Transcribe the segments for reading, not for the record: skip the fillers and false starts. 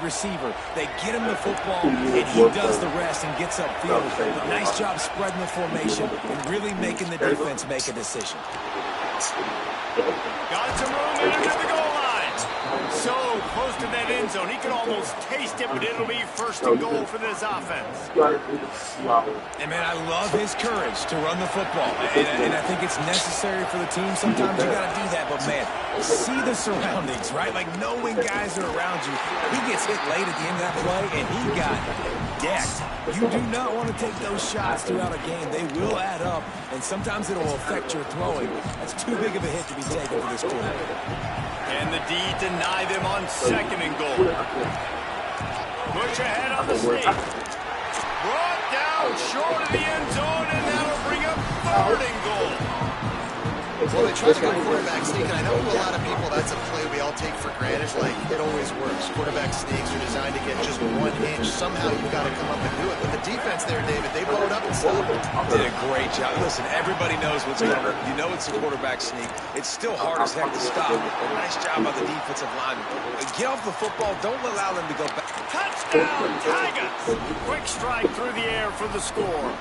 receiver. They get him the football, and he does the rest and gets upfield. But nice job spreading the formation and really making the defense make a decision. Got some room in under the goal line. So close to that end zone, he can almost taste it, but it'll be first and goal for this offense. And, man, I love his courage to run the football. And I think it's necessary for the team. Sometimes you got to do that. But, man, see the surroundings, right? Like, knowing guys are around you. He gets hit late at the end of that play, and he got decked. You do not want to take those shots throughout a game. They will add up, and sometimes it will affect your throwing. That's too big of a hit to be taken for this quarterback. And the D deny them on second and goal. Push ahead on the sneak. Brought down short of the end zone, and that'll bring up third and goal. Well, they try to go quarterback sneak, and I know to a lot of people that's a play we all take for granted. Like, it always works. Quarterback sneaks are designed to get just 1 inch. Somehow you've got to come up and do it. But the defense there, David, they blow it up and stop it. Did a great job. Listen, everybody knows what's coming. You know it's a quarterback sneak. It's still hard as heck to stop. But nice job by the defensive lineman. Get off the football. Don't allow them to go back. Touchdown, Tigers! Quick strike through the air for the score.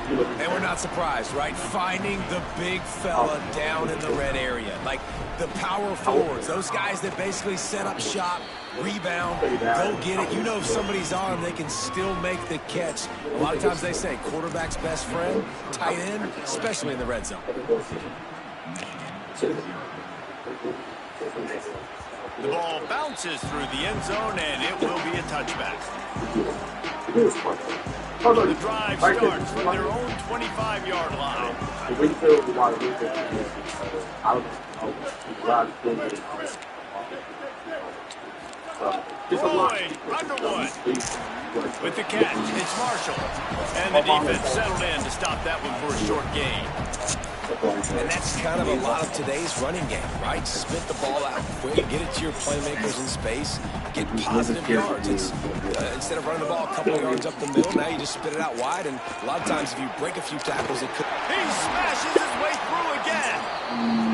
And we're not surprised, right? Finding the big fella down in the red area. Like the power forwards, those guys that basically set up shop, rebound, go get it. You know if somebody's on them, they can still make the catch. A lot of times they say quarterback's best friend, tight end, especially in the red zone. The ball bounces through the end zone, and it will be a touchback. The drive starts from their own 25-yard line. Floyd Underwood with the catch. It's Marshall. And the defense settled in to stop that one for a short gain. And that's kind of a lot of today's running game, right? Spit the ball out quick, get it to your playmakers in space, get positive yards. It's instead of running the ball a couple of yards up the middle, now you just spit it out wide, and a lot of times if you break a few tackles, it could... He smashes his way through again.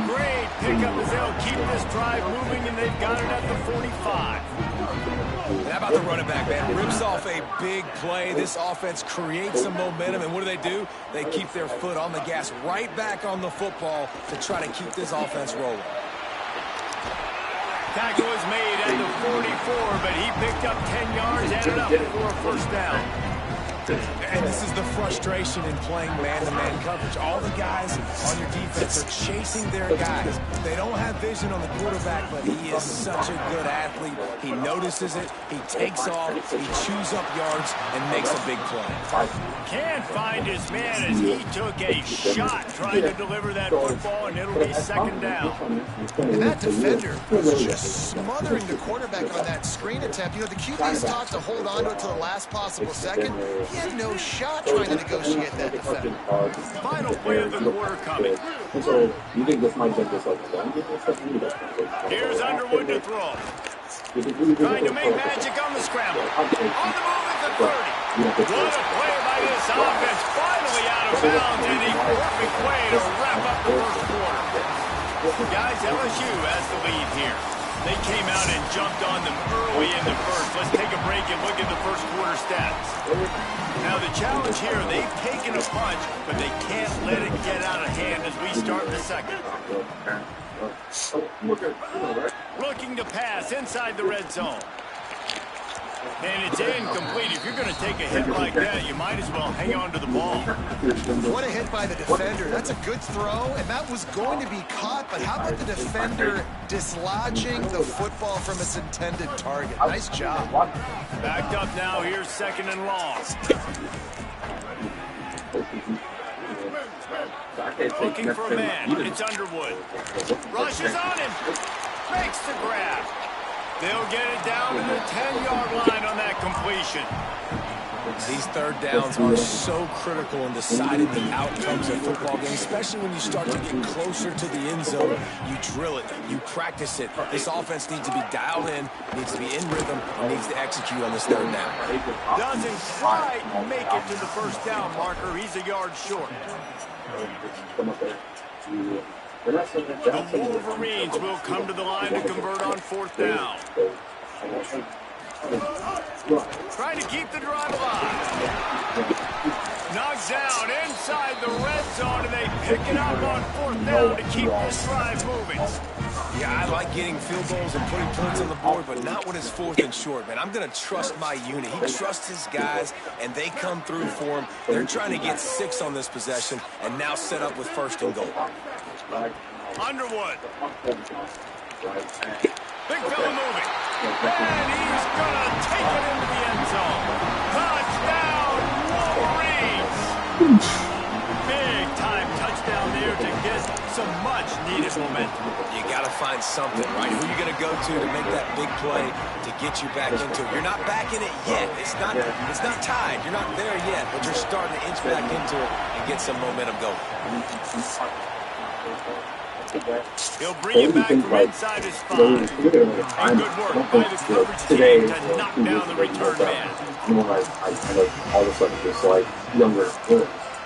Great pickup as they'll keep this drive moving, and they've got it at the 45. And how about the running back, man? Rips off a big play. This offense creates some momentum, and what do? They keep their foot on the gas, right back on the football to try to keep this offense rolling. Tackle was made at the 44, but he picked up 10 yards, ended up for a first down. And this is the frustration in playing man-to-man coverage. All the guys on your defense are chasing their guys. They don't have vision on the quarterback, but he is such a good athlete. He notices it, he takes off, he chews up yards, and makes a big play. Can't find his man as he took a shot trying to deliver that football, and it'll be second down. And that defender was just smothering the quarterback on that screen attempt. You know, the QB's taught to hold on to it to the last possible second. He had no shot trying to negotiate that defender. Final play of the quarter coming. So, you think this might get this over? Here's Underwood to throw. Trying to make magic on the scramble. On the move at the 30. What a play by this offense. Finally out of bounds, and a perfect way to wrap up the first quarter. Guys, LSU has the lead here. They came out and jumped on them early in the first. Let's take a break and look at the first quarter stats. Now the challenge here, they've taken a punch, but they can't let it get out of hand as we start the second. Looking to pass inside the red zone. And it's incomplete. If you're going to take a hit like that, you might as well hang on to the ball. What a hit by the defender. That's a good throw, and that was going to be caught, but how about the defender dislodging the football from its intended target? Nice job. Backed up now. Here's second and long. Looking for a man. It's Underwood. Rushes on him. Makes the grab. They'll get it down to the 10-yard line on that completion. These third downs are so critical in deciding the outcomes of football games, especially when you start to get closer to the end zone. You drill it, you practice it. This offense needs to be dialed in, needs to be in rhythm, and needs to execute on this third down. Doesn't quite make it to the first down marker. He's a yard short. The Wolverines will come to the line to convert on fourth down. Trying to keep the drive alive. Knocked down inside the red zone, and they pick it up on 4th down to keep this drive moving. Yeah, I like getting field goals and putting points on the board, but not when it's 4th and short, man. I'm going to trust my unit. He trusts his guys, and they come through for him. They're trying to get 6 on this possession and now set up with 1st and goal. Underwood. Big fella moving. And he's going to take it into the end zone. Touchdown, Wolverines. Big time touchdown there to get some much needed momentum. You got to find something, right? Who are you going to go to make that big play to get you back into it? You're not back in it yet. It's not tied. You're not there yet, but you're starting to inch back into it and get some momentum going. He'll bring it back from inside his 5. And good work by the coverage team to knock down the return man. All of a sudden, just like younger.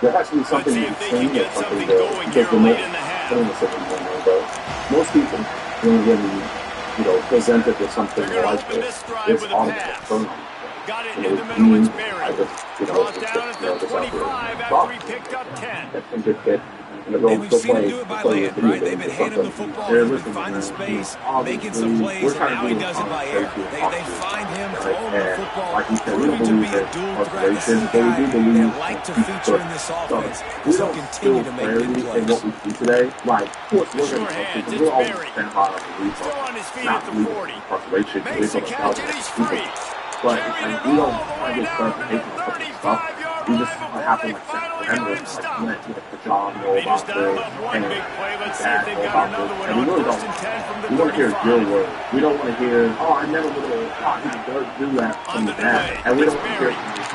There has to be something. Let's see if they can get something going here late in the half. Most people, when presented with something like this, it's automatic. Got it in the middle, it's buried. Brought down at the 25 after he picked up 10. And we've seen him do it by land, right? They've been handing the football, he's been finding space, making some plays, and now he does it by air. They find him, throw him the football, proving to be a dual threat. This is a guy they like to feature in this offense, so he'll continue to make big plays. Today, like, sure hands, it's buried. Still on his feet at the 40. Makes the catch, and he's free. But we don't want to get clarification of stuff. We just have to remember the job, know about this, and that, know about this. And we really don't. We want to hear your word. We don't want to hear, oh, I never would have thought he would do that from the dad. And we don't want to hear from your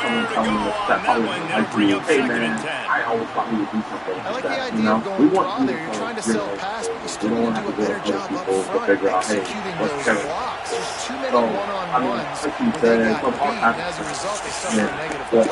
someone telling us that probably like you, hey man, I always thought we would do something I like like the that. idea of going raw there. You're trying to sell past, but you still need to do a better job up front executing those blocks. There's too many one-on-ones when they got beat, and as a result, they suffer a negative play.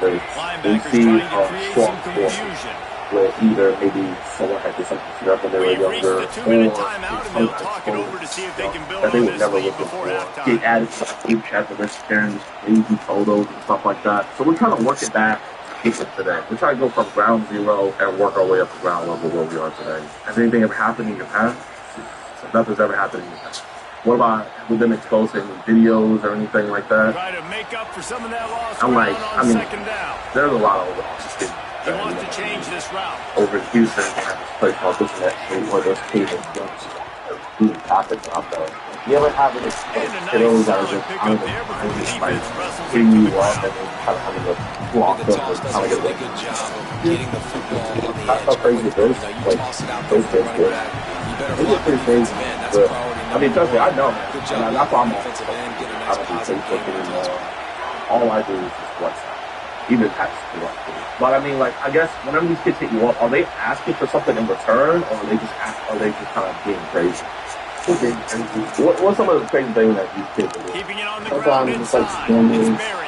Linebackers trying to create some confusion. With either maybe someone had this like when they were We've reached younger, the 2-minute timeout, and they'll talk it over to see if they can build that they on would this never lead look before Get halftime. added to the group chat, the vegetarians, easy photos and stuff like that. So we're trying to work it back, get it today. We're trying to go from ground zero and work our way up to ground level where we are today. Has anything ever happened in your past? Nothing's ever happened in your past. What about with them exposed to any videos or anything like that? Try to make up for some of that lost I'm like, ground on second down. There's a lot of losses. He wants to change this route. Over in Houston, we have this place called Business where there's cables food topics out there. You ever have it kiddos that are just out of their mind, just like hitting you up and then kind of having to block them and kind of get a good job of getting the football on the edge. That's how crazy it is. Like, those kids do. They get pretty crazy. But, I mean, trust me, I know. And that's why I'm all I do is just watch that. Even text to watch it. But I mean, like, I guess whenever these kids hit you up, are they asking for something in return, or are they just kind of being crazy? What's some of the crazy things that these kids are doing? Keeping it on the ground inside. It's Mary.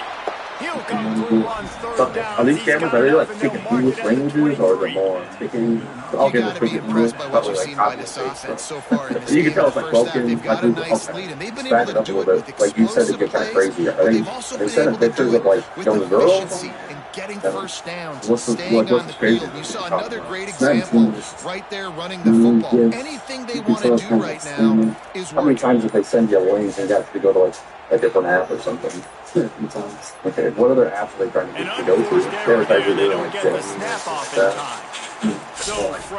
He'll come through on 3rd down. Are these cameras, are they like speaking English languages, or is it more speaking? You got to be impressed by what you've seen by this offense so far in this you game. can tell it's like First half, broken. they've got a nice lead, and they've been able to do it with like you said, it explosive gets kind of plays, crazy. but they've also been able to do it with efficiency and getting first downs and staying on the field. You saw another great example right there running the football. Anything they want to do right now is how many working. times did they send you away and you have to go to like a different app or something? Okay, what other apps are they trying to get you to go to? They're trying to They do don't like get the snap off in time. So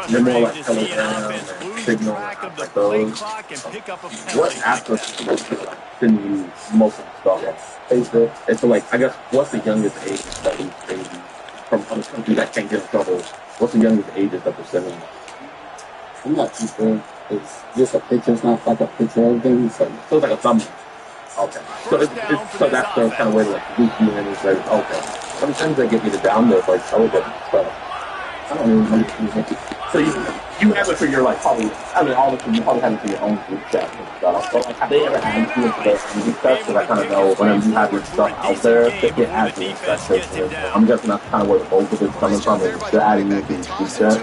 they're more frustrating like to see an Telegram offense and lose Signal, track of the like play those. clock and pick up a What penalty. apps can you most of the stuff? Facebook. And so, like, I guess, what's the youngest age that we from other countries that can't get in trouble? What's the youngest ages that they're sending? I'm not too sure. It's just a picture. It's not like a picture of everything. So So it's like a thumbnail. Okay. So so that's the kind of way to like loop you in. It's like, okay. Sometimes they get you to download like television stuff. I don't even know. So you you have it for your, like, probably, I mean, obviously, you probably have it for your own group chat and stuff, but, like, have they ever added you into those group chats? Because I kind of know whenever you have your stuff out there, it adds you into that section. I'm guessing that's kind of where the bulk of it's coming from, is they're adding you into the group chat.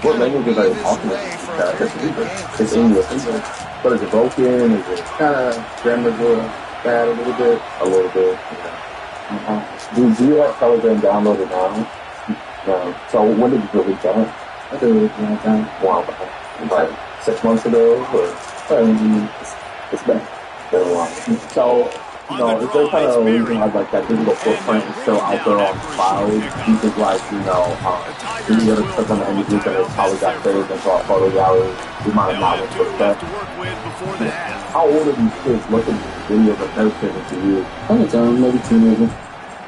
What languages are they talking about in the group chat? It's English. But is it broken? Is it kind of grammar bad a little bit? A little bit, yeah. Do you like Telegram downloaded now? No. So when did you release that? I did it a long time. Wow. Like 6 months ago? Or it's been a while. So, you know, is there kind of a reason why like that digital footprint is still out there on cloud? Do you think like, you know, if you ever click on any group that has probably got saved into our photo gallery, you might have not went to that. How old are these kids looking at these videos of those things to you? Maybe teenagers.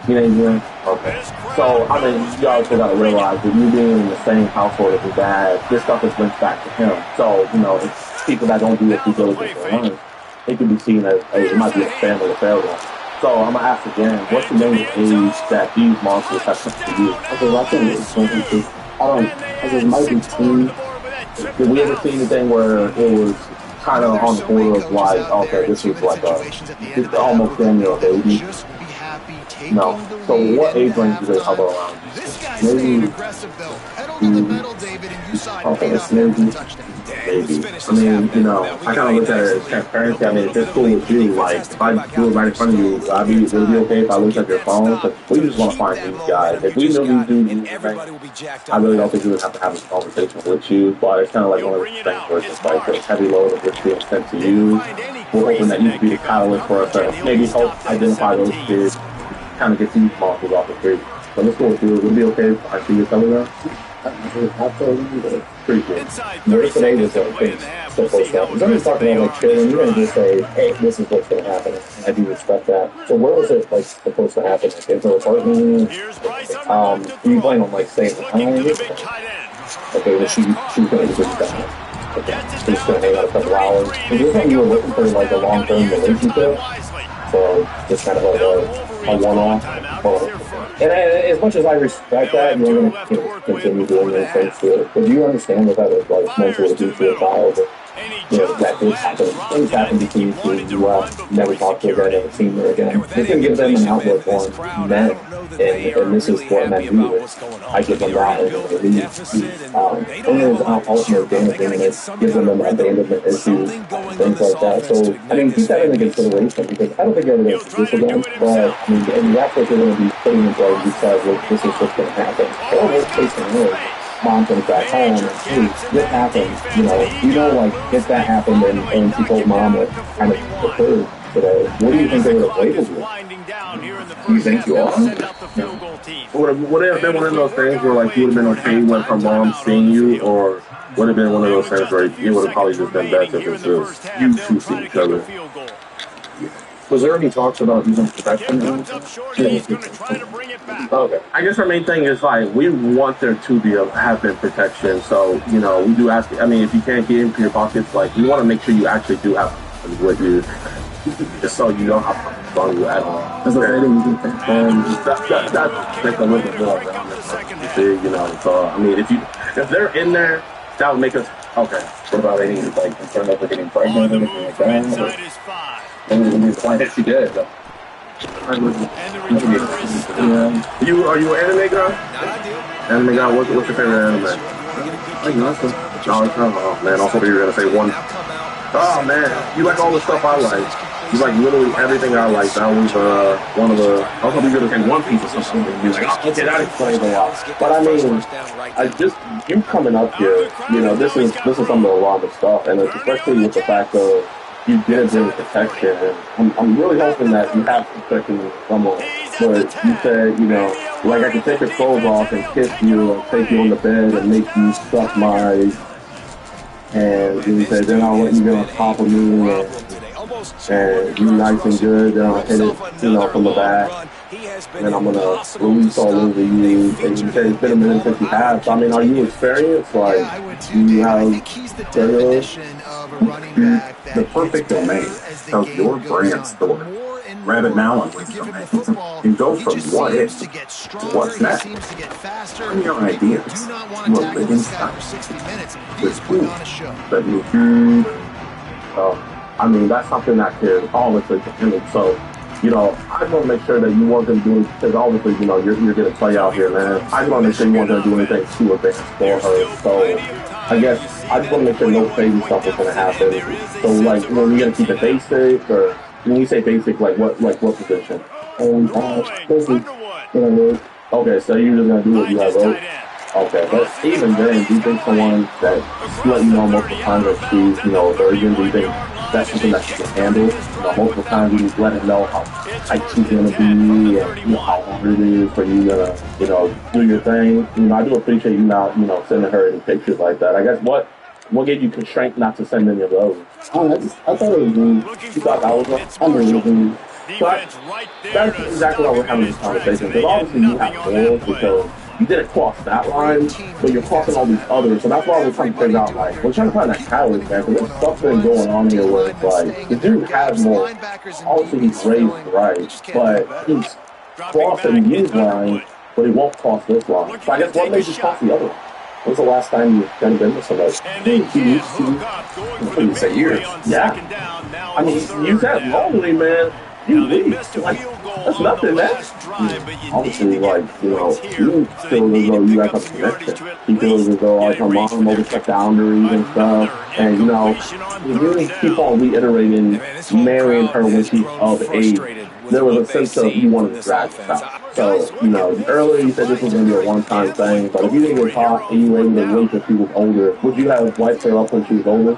Teenager? Okay. So, I mean, you also got to realize that you being in the same household as your dad, this stuff is linked back to him. So, you know, it's people that don't do it due diligence or learn. It can be seen as, hey, it might be a family affair. So, I'm going to ask again, what's the name of age that these monsters have come to you? Okay, I think it's 22. I just might be 2. Did we ever see anything where it was kind of on the border of like, okay, this is like a, almost family or baby? No. So what age range do they hover around? Maybe. Okay, it's maybe. I mean, you know, I kind of look at it as transparency. I mean, if it's cool with you, like, if I do it right in front of you, would it be okay if I look at your phone? Because we just want to find these guys. If we knew these dudes, I really don't think we would have to have this conversation with you. But it's kind of like one of those things where it's just like a heavy load of what's being sent to you. We're hoping that you can be the catalyst for us to maybe help identify those kids, kind of get these monsters off the street. So let's go with you. Would it be okay if I see you Telegram? Absolutely. Pretty good. What today was a thing supposed to happen? Somebody's talking about like children, you're going to just say, hey, this is what's going to happen. I do respect that. So where was it like supposed to happen? Like in her apartment? You plan on like staying behind? Okay, well she's going to just die. Okay, she's just going to hang out a couple hours. Is this something you were looking for like a long-term relationship? So just kind of like a one-off? And as much as I respect that, you're going to continue doing those things to it. But do you understand what that is like mentally do to a child? You know, that things happen. Things happen between you two. You never talk to her again, never seen her again. This can give them an outlet on men. And this is what men do. I give them that and and there's ultimate damaging and it gives them abandonment issues, things like that. So, I mean, keep that into consideration because I don't think you're ever going to do this again. But, I mean, and that's what you're going to be putting in place because look, this is what's going to happen. Or worst case scenario, mom comes back home and, hey, this happened, you know, like, if that happened and she told mom what kind of occurred today, what do you think they would have labeled you? Do you think you are? Would it have been one of those things where, like, you would have been okay with her mom seeing you, or would it have been one of those things where it would have probably just been best if it's just you two see each other? Was there any talks about using protection? Okay. I guess our main thing is like we want there to be have been protection. So we do ask. I mean, if you can't get into your pockets, like we want to make sure you actually do have something with you, just so you know how strong you are. That's like a little bit more around this. So I mean, if they're in there, that would make us okay. What about any like concerned about getting pregnant or anything like that? She did. Are you an anime guy? Anime guy. What's your favorite anime? Oh man, I thought you were gonna say one. Oh man, you like all the stuff I like. You like literally everything I like. That was one of the. I thought you were gonna say One Piece or something. You like, okay, that explains a lot. But I mean, you coming up here. This is some of the wrongest stuff, and it's especially with the fact of. You did bring protection, and I'm really hoping that you have protection with someone. But you said, like I can take your clothes off and kiss you and take you on the bed and make you suck my, and you said, then I'll let you get on top of me and you nice and good, then I'll hit it, from the back. And then I'm going to release all over you. And you said it's been a minute since you have. So, I mean, are you experienced? Like, do you have experience? The perfect domain tells your brand story. grab it now and You win give him the something. football, You go he from just what seems is to get stronger. what's that? He seems to get faster. Bring your If you ideas. do not want You to are tackle living this guy stuff. for 60 minutes, he With is putting who? on a show. That you I mean, that's something that could obviously continue. So, you know, I just want to make sure that you weren't going to do it because obviously, you know, you're going to play out here, man. I just want to make sure you weren't going to do anything too advanced for her. So, I guess I just want to make sure no crazy stuff was going to happen. So, like, when you're going to keep it basic, or when you say basic, like what position? Listen, Okay, so you're just going to do what you have wrote. Okay, but even then, do you think someone that let you know multiple times that she's, you know, a virgin, do you think that's something that she can handle? You know, multiple times you let her know how tight she's gonna be and you know how hard it is for you to, you know, do your thing. You know, I do appreciate you not, you know, sending her any pictures like that. I guess what gave you constraint not to send any of those? I thought it was me. You thought that was wrong? I knew it was me. But that's exactly why we're having this conversation. Because obviously you have morals because you didn't cross that line, but you're crossing all these others. So that's why we're trying to figure out, like, we're trying to find that catalyst, man. Because there's something going on here where it's like, the dude has more. Obviously he's raised right, but he's crossing these lines, but he won't cross this line. So I guess what made you cross the other one? When's the last time you've been with somebody? I wouldn't say years. Yeah. I mean, you said lonely, man. You leave. Like, that's nothing, man. Obviously, like, you know, you feel as though you got some connection. He feels as though, like, her mom overstepped boundaries and stuff. And, you know, you keep on reiterating marrying her when she's of age. There was a sense of you wanted to drag this out. So, you know, earlier you said this was going to be a one-time thing, but if you didn't get caught and you were able to wait when she was older, would you have wiped her up when she was older?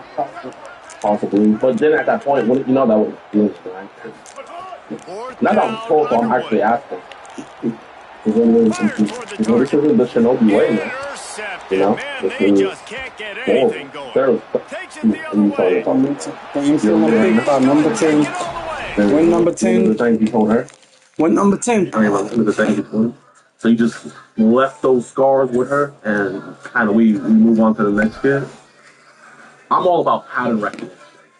Possibly. But then at that point, wouldn't you know that was good, right? Not that I'm told, so I'm actually asking. This isn't the Shinobi way, man. You know? This is horrible. Number 10. When number 10? The things you told her? When number 10? I mean, the things you told her. So you just left those scars with her, and kind of we move on to the next kid. I'm all about pattern recognition.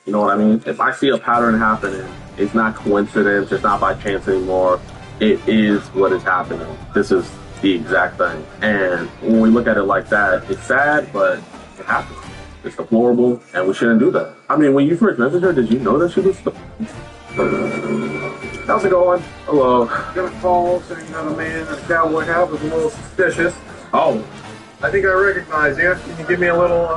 You know what I mean? If I see a pattern happening, it's not coincidence, it's not by chance anymore. It is what is happening. This is the exact thing. And when we look at it like that, it's sad, but it happens. It's deplorable, and we shouldn't do that. I mean, when you first messaged her, did you know that she was... How's it going? Hello. Got a call saying that a man in a cowboy hat was a little suspicious. Oh. I think I recognize you. Can you give me a little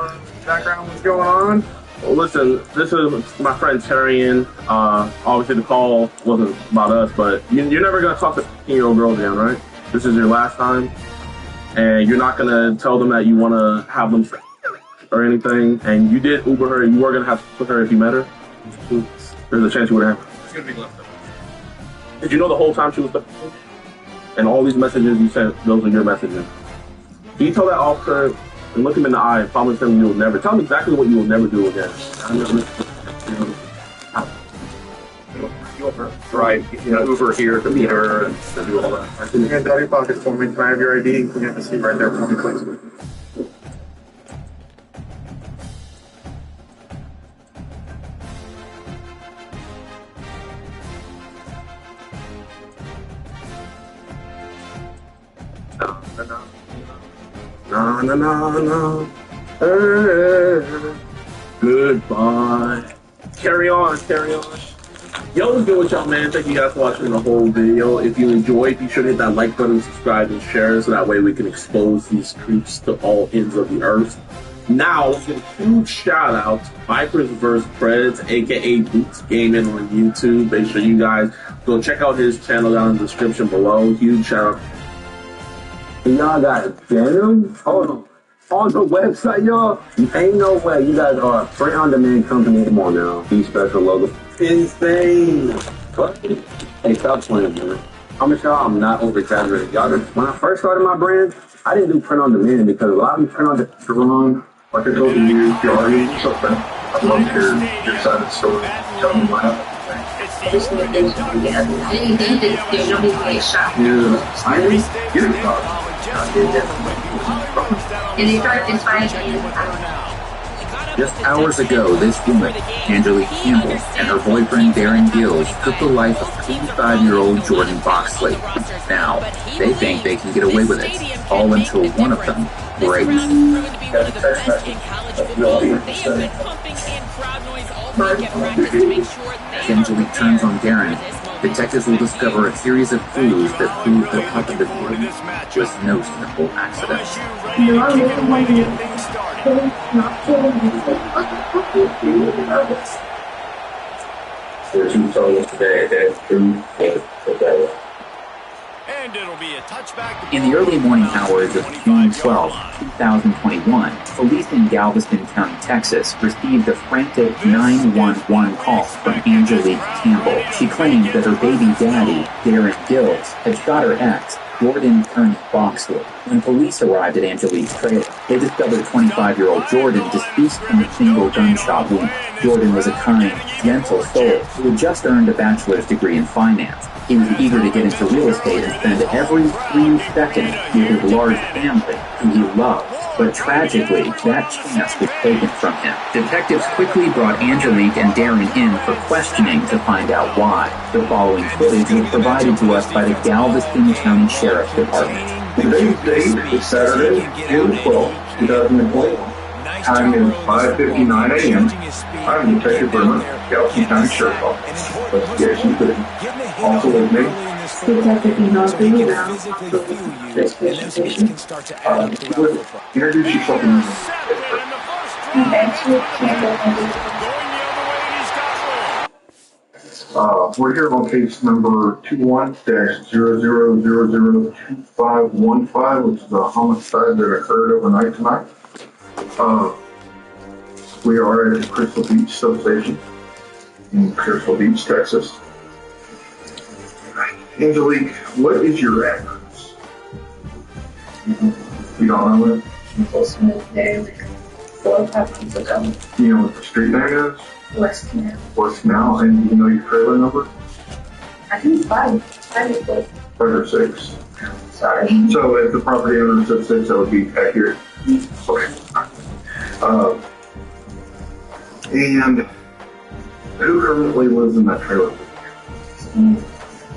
background on what's going on? Well, listen, this is my friend Terrian. Obviously, the call wasn't about us, but you're never going to talk to 15-year-old girls again, right? This is your last time, and you're not going to tell them that you want to have them or anything, and you did Uber her, you were going to have to with her if you met her. There's a chance you would have. It's going to be left over. Did you know the whole time she was the... And all these messages you sent, those are your messages. Can you tell that officer and look him in the eye and promise him you'll never... Tell him exactly what you will never do again. Right, you know, Uber here to meet her and to do all that. Can you hand out your pockets for me? Can I have your ID? Can you have the seat right there for me, please? No. Goodbye. Carry on. Yo, what's good with y'all, man? Thank you guys for watching the whole video. If you enjoyed, be sure to hit that like button, subscribe, and share so that way we can expose these creeps to all ends of the earth. Now, let's give a huge shout out to Vipers vs. Preds, aka Boots Gaming on YouTube. Make sure you guys go check out his channel down in the description below. Huge shout out. Y'all got a channel? Hold on the website, y'all? Ain't no way. You guys are a free on-demand company. Come on now. Be special logo. Insane. What? Hey, stop playing, man. I'm sure I'm not over-exaggerating. Y'all, when I first started my brand, I didn't do print on demand because a lot of them print on demand. Like I told you, your audience, so I'd love to hear your side of the story. Tell me what happened. I just want to get I didn't do this. There's nobody to get shot. Yeah, I didn't get it. And they started inspiring me. Just hours ago, this woman, Angelique Campbell, and her boyfriend Darren Gills took the life of 25-year-old Jordan Boxley. Now, they think they can get away with it, all until one of them breaks. As Angelique turns on Darren, detectives will discover a series of clues that prove that Papa the Jordan was no simple accident. In the early morning hours of June 12, 2021, police in Galveston County, Texas, received a frantic 911 call from Angelique Campbell. She claimed that her baby daddy, Darren Gills, had shot her ex, Jordan Boxley. When police arrived at Angelique's trailer, they discovered 25-year-old Jordan deceased from a single gunshot wound. Jordan was a kind, gentle soul who had just earned a bachelor's degree in finance. He was eager to get into real estate and spend every free second with his large family, who he loved. But tragically, that chance was taken from him. Detectives quickly brought Angelique and Darren in for questioning to find out why. The following footage was provided to us by the Galveston County Sheriff's Department. Today's date is Saturday, June 12, 2021. Time is 5:59 a.m. I'm Detective Burma, Galveston County Sheriff's Office. Let's get some footage. Also with me, Detective Physically Introduce yourself in we're here on case number 21-00002515, which is a homicide that occurred overnight tonight. We are at the Crystal Beach substation in Crystal Beach, Texas. Angelique, what is your address? You don't know it? People moved there like 4 or 5 months ago. You know what the street name is? West Canal. West Canal, and you know your trailer number? I think 5. 5 is 5 or 6. Sorry. So if the property owner said 6, that would be accurate. Okay. And who currently lives in that trailer?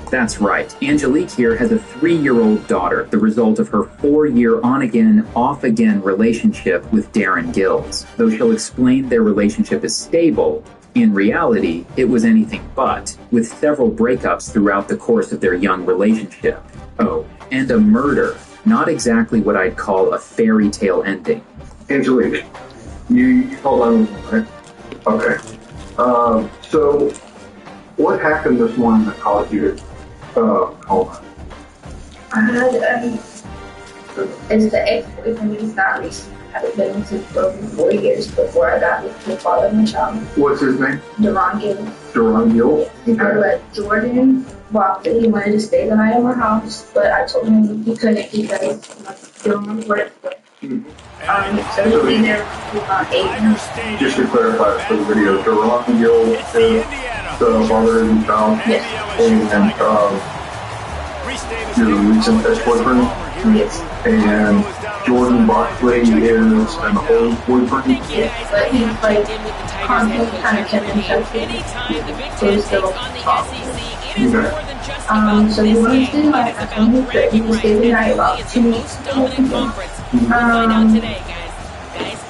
That's right. Angelique here has a 3-year-old daughter, the result of her 4-year on-again, off-again relationship with Darren Gills. Though she'll explain their relationship is stable, in reality, it was anything but, with several breakups throughout the course of their young relationship. Oh, and a murder. Not exactly what I'd call a fairy tale ending. Angelique, you called on me, right? Okay. So what happened this morning that caused you to call? I had it's the ex-boyfriend who's not recent. I've been into for over 4 years before I got with the father of my child. What's his name? Deron Gill. Deron Gill? Okay. I let Jordan walk that he wanted to stay the night at my house, but I told him he couldn't because Deron worked. So he'll be there for about 8. Just to clarify for the video, Deron Gill is the father of your child? Yes. And your recent ex-boyfriend? Yes. And Jordan Boxley is an old boyfriend? Yes, but he's like constantly kind of kept in touch with me. So we still talk. Okay. So he wanted to do like I told him that he would stay the night about 2 weeks ago.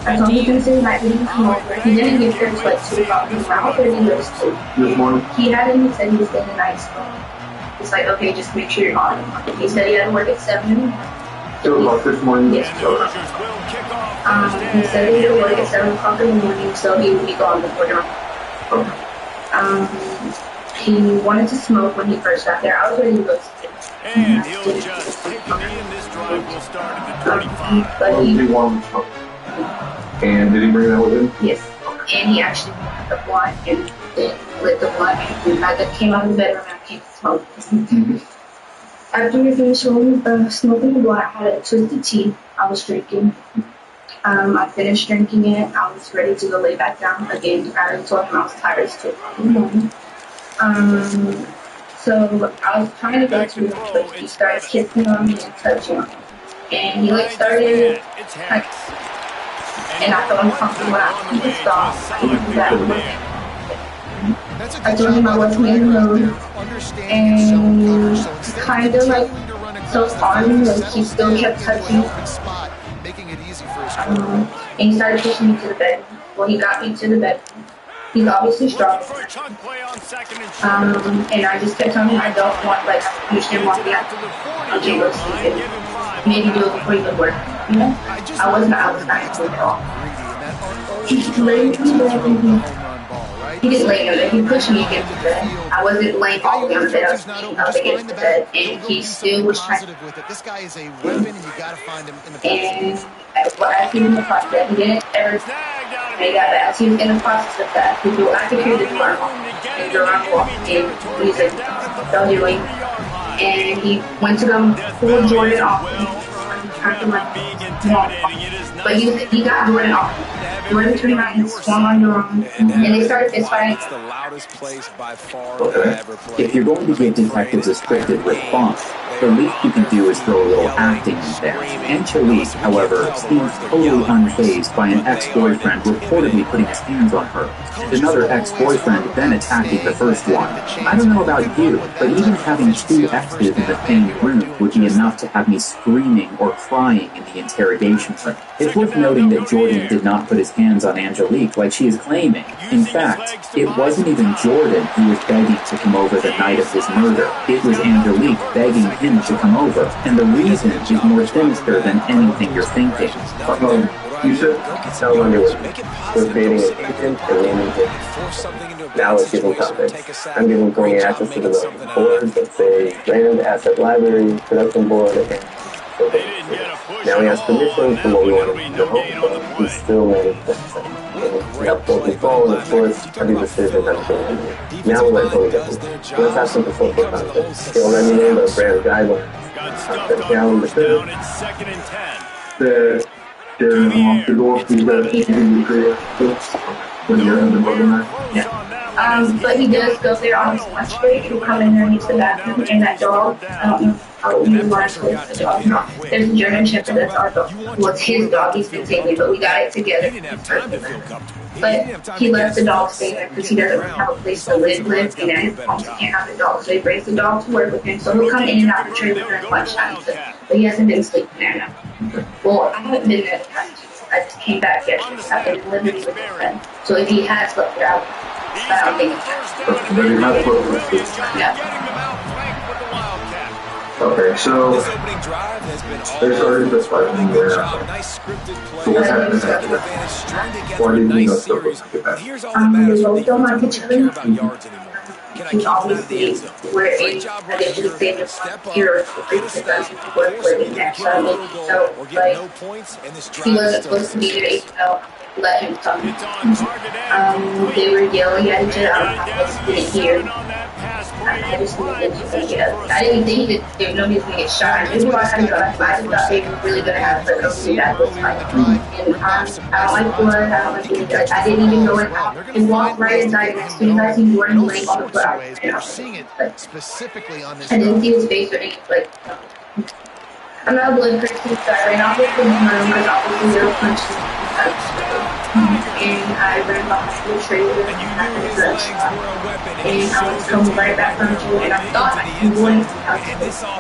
I told him he could stay the night, but he come over. He didn't get there until like 2 o'clock. He was out there, he was 2. This morning? He hadn't said he was staying the night, so it's like, okay, just make sure you're on. He said he had to work at 7 in the morning. 2 o'clock this morning? Yes. He said he had to work at 7 o'clock in the morning, so he would be gone before dawn. Okay. He wanted to smoke when he first got there. I was ready to go sleep. And he'll just take the knee, and this drive will start at the 35. But he wanted to smoke. And did he bring that with him? Yes. And he actually lit the blunt and lit the blunt. And I came out of the bedroom and I came to smoke. After we finished smoking the blunt, I had a twisted tea I was drinking. I finished drinking it. I was ready to go lay back down again. I already told him I was tired. It's 2 o'clock in the morning. So I was trying to go to him, but he started kissing on me and touching on me. And he like started like and I felt uncomfortable when I see the stop. I didn't do that much. I told him I wasn't in the mood, and kind of like so hard, like he still kept touching me. And he started pushing me to the bed. Well, he got me to the bed. He's obviously strong. And I just kept telling him I don't want, like, I understand why we have to go sleep and maybe do it before you go to work. You know? I was not doing it at all. He laid me there. He didn't lay me there. He pushed me against the bed. I wasn't laying all the way on the bed. I was leaning up against the bed, and he still was trying to. This guy is a weapon, and you gotta find him in the and as he was in the process, he didn't ever. And he got that. As he was in the process of that, I could hear the door and Duran walked in. He said, "Don't do it." And he went to go pull Jordan off. And he tried to like walk off. But he got Jordan off. Jordan turned around and swung on Duran, and they started fist fighting. If you're going to give detectives a scripted response, the least you can do is throw a little acting in there. Angelique, however, seems totally unfazed by an ex-boyfriend reportedly putting his hands on her, and another ex-boyfriend then attacking the first one. I don't know about you, but even having two exes in the same room would be enough to have me screaming or crying in the interrogation room. It's worth noting that Jordan did not put his hands on Angelique like she is claiming. In fact, it wasn't even Jordan who was begging to come over the night of his murder. It was Angelique begging him to come over, and the reason is more sinister than anything you're thinking. You should tell when it was creating an agent and naming him. Now it's giving topics. I'm giving Tony access to the board that say Land Asset Library, Production Board, and so now he has permission from what we want to know, but he's still managed that. We have full control, and of course, every decision has been made. Now we let Tony get through. Let's have some social content. He already named the brand guidelines. Down the fifth. The goal to let but he does go there on his lunch break. He'll come in there and use the bathroom. And that dog, I don't know how we want to place the dog. There's a German Shepherd, that's our dog. Well, it's his dog, he's been taking, but we got it together. But he lets the dog stay there because he doesn't have a place to live, and at his home he can't have the dog. So he brings the dog to work with him. So he'll come in and out of the trailer during lunchtime. But he hasn't been sleeping there now. Well, I haven't been there. I just came back yesterday. I've been living with his friend. So if he has slept there, I don't think it's yeah. Okay, so there's already this fight in there. So what happens after that? Why did you know still get back? They both don't like each other. Because obviously we're in addition to saying the here because we're living there. So like he wasn't supposed to be there even though let him come. They were yelling at each other. I just didn't hear. I just knew that I didn't think that nobody was going to get shot. I knew I had to go. I just thought they were really going to have a really bad fight. And I don't like blood. I don't like anything. Like, I didn't even go in. And walked right inside. And as soon as I seen Jordan laying on the floor, I was specifically on this. I didn't see his face or anything. Like, I'm not a blood person, so I ran off with his room because obviously there were punches. And I ran behind the trailer and I was coming right back from the trailer and I thought I was going to the house.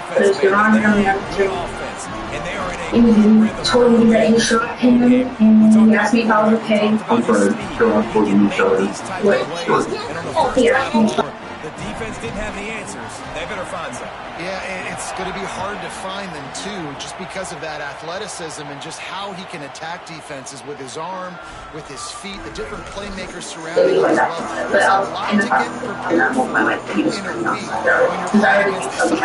But it was Duran coming out of the trailer. And he told me that he shot him and he asked me if I was okay. I'm sorry, Duran told you each other. What? Oh, yeah. The defense didn't have the answers. They better find some. Yeah, it's going to be hard to find them, too, just because of that athleticism and just how he can attack defenses with his arm, with his feet, the different playmakers surrounding him as well. There's a lot to get prepared in a week. When you're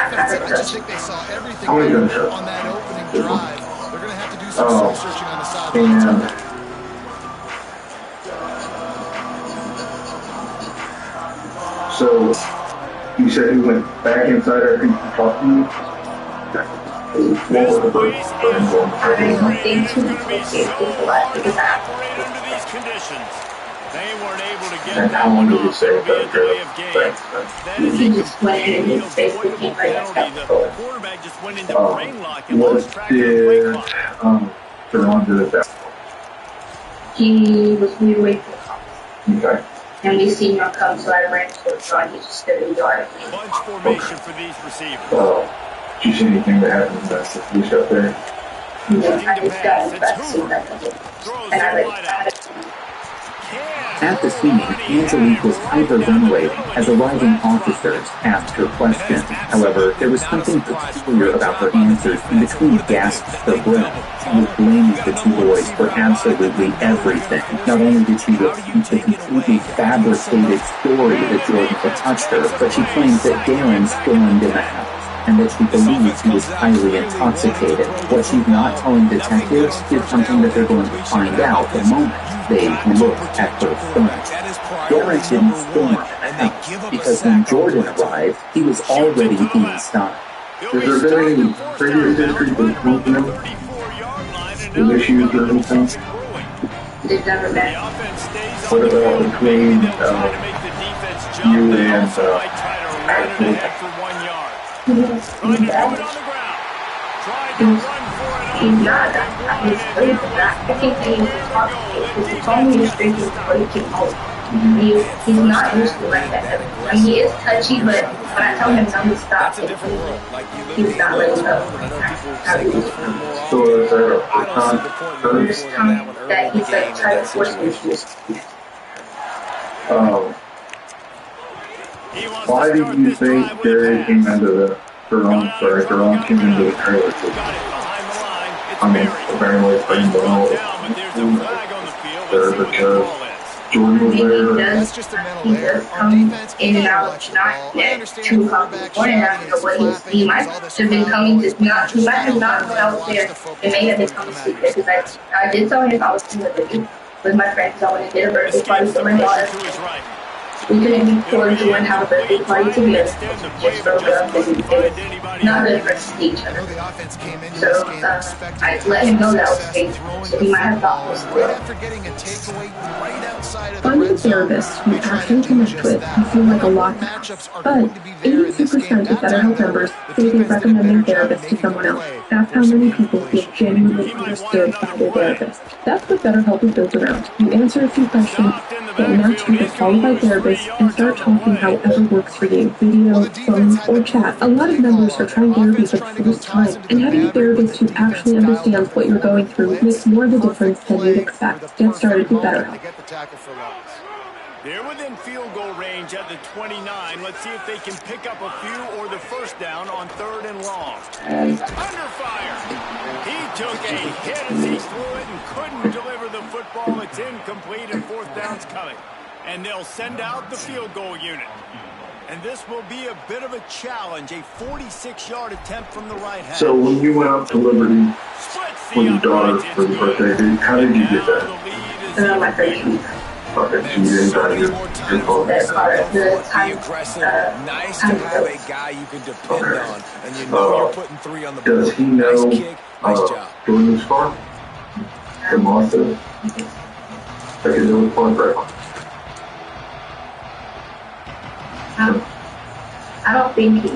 I just think they saw everything on that opening drive. They're going to have to do some soul-searching on the sideline. So, you said he went back inside after he talked to you? What was the first time going? I don't think he was because They weren't able to get and how long did you say that? he just went in and he basically came right back out. The quarterback just went into brain lock and what lost track of the play did clock. Duran do at that point? we were waiting for the call. Okay. And we seen him come, so I ran towards him, and he just stood in the yard. Bunch formation for these receivers. Did you see anything that happened in that situation up there? Yeah, I just got in back soon, and I At the scene, Angelique was hyperventilating as arriving officers asked her questions. However, there was something peculiar about her answers, and between gasps of breath, she was blaming the two boys for absolutely everything. Not only did she repeat the completely fabricated story that Jordan had touched her, but she claimed that Darren stormed in the house, and that she believed he was highly intoxicated. What she's not telling detectives is something that they're going to find out the moment they look at her phone. Darren didn't storm in the house because when Jordan arrived, he was already inside. Has there been any previous history between them? With issues or anything? They've never been. What about between you and Ashley? He's not. He's really not. I think he needs to talk to me because he told me to drink before he came home. He's not usually like that. I mean, he is touchy, but when I tell him no, he stops. He's not letting go. So is there a time? This time that he's like trying to force me to do. Why do you think Jerry came into the Jerome came into the trailer? I mean, apparently it's been there because Jordan was there. He does come in and out, not at 2 o'clock in the morning. I don't know what he might have been coming to not. He might have not known I was there. It may have been coming to sleep there because I did tell him I was in the video with my friends. I went and did a birthday party for my daughter. We couldn't be cordial and have a birthday party together. Just broke up and it's not good for us to see each other. So I let him know that was the case. So he might have thought this was Finding a therapist you actually connect with can seem like a lot, but 82% of BetterHelp members say they recommend their therapist to someone else. That's how many people feel genuinely understood by their therapist. That's what BetterHelp is built around. You answer a few questions, get matched with a qualified therapist, and start talking however works for you. Video, phone, or chat. A lot of members are trying therapy for the first time, and having a therapist who actually understands what you're going through makes more of a difference than you'd expect. Get started with BetterHelp. They're within field goal range at the 29. Let's see if they can pick up a few or the first down on 3rd and long. Under fire. He took a hit as he threw it and couldn't deliver the football. It's incomplete and 4th down's coming. And they'll send out the field goal unit. And this will be a bit of a challenge, a 46-yard attempt from the right hand. So when you went up to Liberty with your daughter for the birthday, how did you get that? my friend. Okay, so you didn't try to get your phone. That's part of the time. Nice to have a guy you can depend on, and you know you're putting 3 on the board. Does he know nice kick, nice job. Jordan's car? From Austin? Like his own phone right? I don't think he.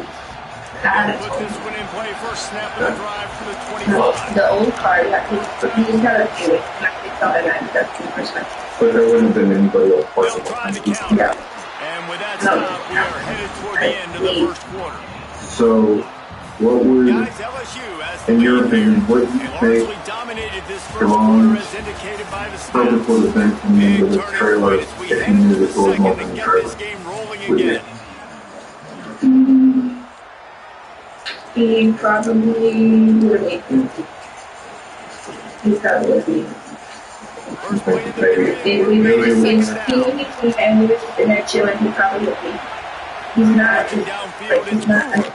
Put this one in play first snap of the drive for the 25. The old car, he's got a few. It's not a 92%. But there wouldn't have been anybody else Still parking. trying to count. No. And with that stop, we are headed toward the end of the first quarter. So, what would, Guys, LSU as the in your lead opinion, here. what do you They think largely dominated this first quarter as indicated by the stats. purpose would have been coming into Big this turning trailer point as we if he head knew to this the was second not to in the get trailer? this game rolling Would you? again. He probably would have made it. He probably would have made it. First play of the game. We were just in and we were just in there chilling. He probably would be. He's not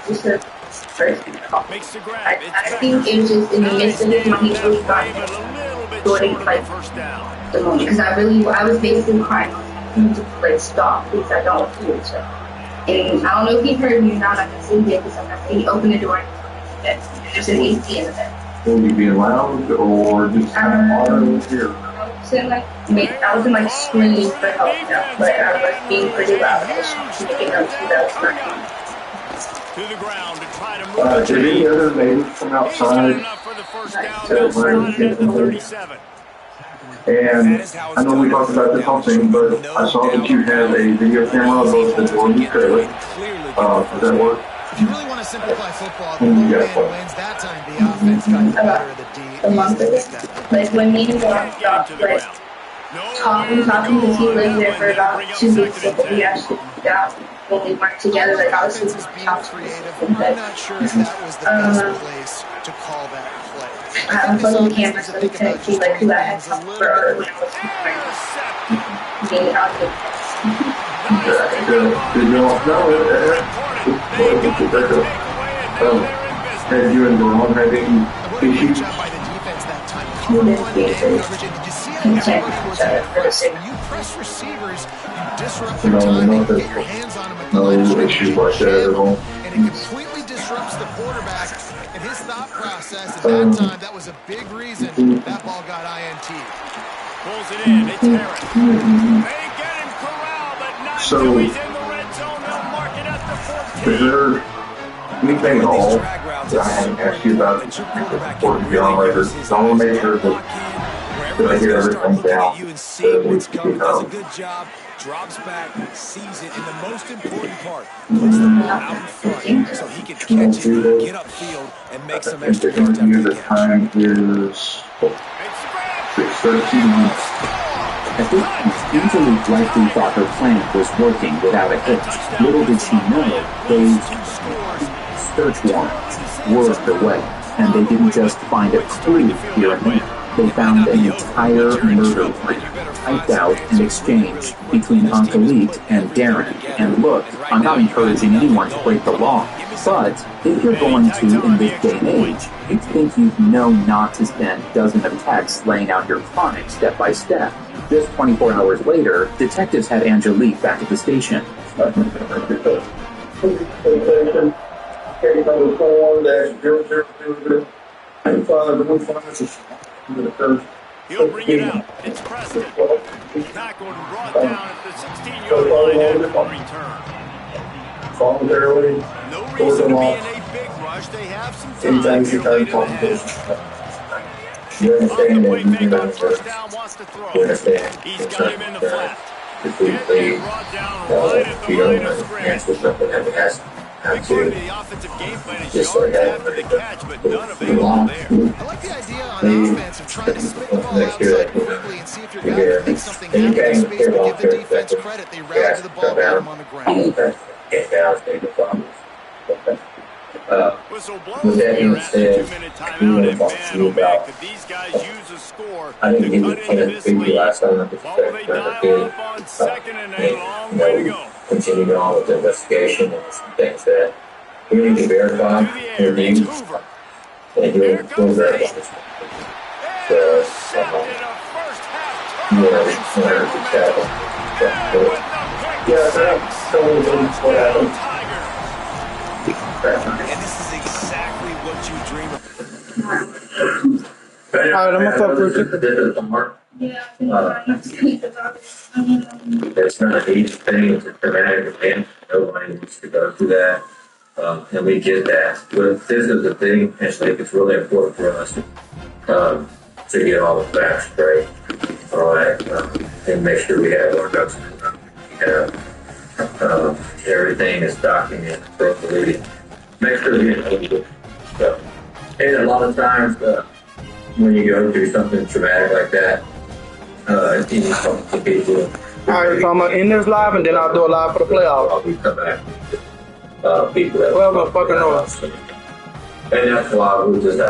just a person. Makes the grab. I think it was just in the midst of his mind, he was trying to sort of like the moment. Because I was basically crying. He just like stop, please, I don't want to do it. So. And I don't know if he heard me or not. I can see him because he opened the door. There's an AC in the bed. Will you be loud or just kind of auto here? I wasn't like screaming for help, but I was being pretty loud as making up to that was to the ground to try to move did any other neighbors come outside? enough for the first down. So, They'll start it at the 37. And I know we talked about this whole thing, but I saw that you have a video camera of both the door and the trailer. Does that work? If you really want to simplify football, the low man wins. That time the offense got the better of the D. A month ago. Like when me and Bob stopped, like talking because he lived there for about 2 weeks before we actually moved out. When we weren't together, like I was super shocked. I'm not sure if that was the best place to call that play. I'm putting the camera so we can see like who I had talked for when I was being out there. Had you and Ron had any issues? We didn't see it. Contact each other for the same. You press receivers, you disrupt No, their timing, no, you get your hands on them at the no line, issues like that at all. and it completely disrupts the quarterback and his thought process. At that time, that was a big reason that ball got INT. Pulls it in. It's Harris. They get him corralled, but not till he's in the red zone. They'll mark it at the 14. Is there anything at all that I haven't asked you about that's important beyond like this? I want to make sure that I get everything down. Does a good job, drops back, sees it, and the most important part, puts the ball out in front so he can catch it, get upfield, and make some extra yards after the The catch. time is 6:13. At this point, Angelique likely thought her plan was working without a hitch. Little did she know, those search warrants were underway, and they didn't just find a clue here and there. They found an entire murder plan typed out and exchanged between Angelique and Darren. And look, I'm not encouraging anyone to break the law, but if you're going to in this day and age, you'd think you'd know not to send dozens of texts laying out your crime step by step. Just 24 hours later, detectives had Angelique back at the station. He'll bring it out. It's Preston. Tackled and brought down at the 16-yard line after return. No reason to be in a big rush. They have some time here late in the half. On the playmaker on first down wants to throw. He's got him in the flat. Getting brought down right at the line of scrimmage. Big part of the offensive game plan is yards after the catch, but none available there. I like the idea on offense of trying to spin the ball outside quickly and see if your guy can make something happen in space, but give the defense credit. They rallied to the ball, got him on the ground. Whistle blows here after 2-minute timeout, and man, oh man, could these guys use a score to cut into this lead? What will they dial up on second and a long way to go? Continue on with the investigation and some things that we need to verify To the air, it's and Hoover. we'll verify. Intercepted a first half turnover. And this is exactly what you dream of. Alright, I'm gonna fuck with you. Yeah, I think It's not an easy thing to dramatic event. Nobody wants to go through that. And we get that. But this is the thing, I think it's really important for us to get all the facts straight. All right. And make sure we have our ducks in a row. We have everything is documented appropriately. Make sure we get it. So, and a lot of times, when you go through something traumatic like that, it's easy to people. Alright, so I'm gonna end this live and then I'll do a live for the playoffs. We come back. People that Well, fucking know. and that's why we just have